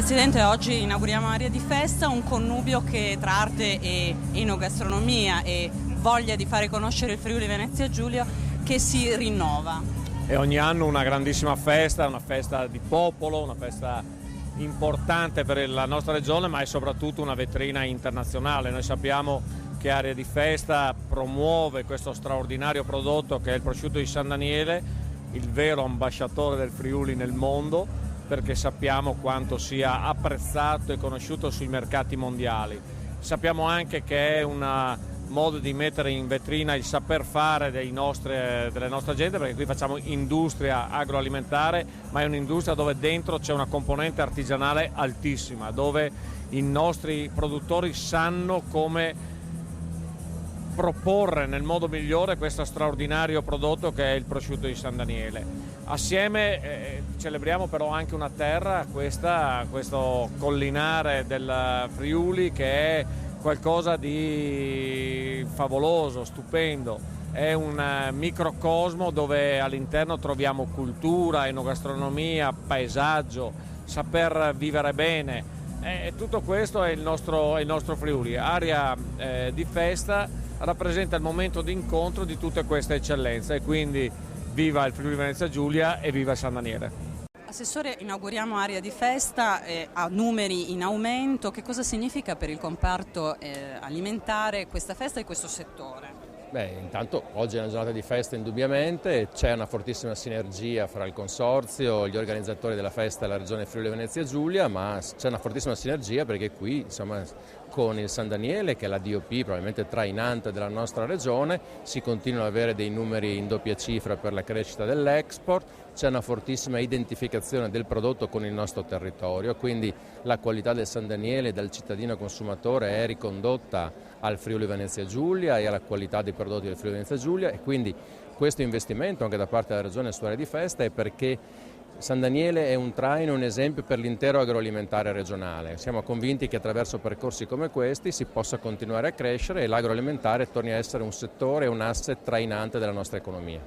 Presidente, oggi inauguriamo Aria di Festa, un connubio che tra arte e enogastronomia e voglia di fare conoscere il Friuli Venezia Giulia che si rinnova. È ogni anno una grandissima festa, una festa di popolo, una festa importante per la nostra regione, ma è soprattutto una vetrina internazionale. Noi sappiamo che Aria di Festa promuove questo straordinario prodotto che è il prosciutto di San Daniele, il vero ambasciatore del Friuli nel mondo, perché sappiamo quanto sia apprezzato e conosciuto sui mercati mondiali. Sappiamo anche che è un modo di mettere in vetrina il saper fare delle nostre gente, perché qui facciamo industria agroalimentare, ma è un'industria dove dentro c'è una componente artigianale altissima, dove i nostri produttori sanno come proporre nel modo migliore questo straordinario prodotto che è il prosciutto di San Daniele. Assieme celebriamo però anche una terra, questo collinare del Friuli, che è qualcosa di favoloso, stupendo. È un microcosmo dove all'interno troviamo cultura, enogastronomia, paesaggio, saper vivere bene. Tutto questo è il nostro Friuli. Aria di Festa rappresenta il momento di incontro di tutte queste eccellenze, e quindi viva il Friuli Venezia Giulia e viva San Daniele. Assessore, inauguriamo Aria di Festa, ha numeri in aumento. Che cosa significa per il comparto alimentare questa festa e questo settore? Intanto oggi è una giornata di festa indubbiamente, c'è una fortissima sinergia fra il consorzio, gli organizzatori della festa e la regione Friuli Venezia Giulia, ma c'è una fortissima sinergia perché qui, insomma, con il San Daniele, che è la DOP probabilmente trainante della nostra regione, si continuano ad avere dei numeri in doppia cifra per la crescita dell'export, c'è una fortissima identificazione del prodotto con il nostro territorio, quindi la qualità del San Daniele dal cittadino consumatore è ricondotta al Friuli Venezia Giulia e alla qualità dei prodotti del Friuli Venezia Giulia, e quindi questo investimento anche da parte della regione su Aria di Festa è perché San Daniele è un traino, un esempio per l'intero agroalimentare regionale. Siamo convinti che attraverso percorsi come questi si possa continuare a crescere e l'agroalimentare torni a essere un settore, un asset trainante della nostra economia.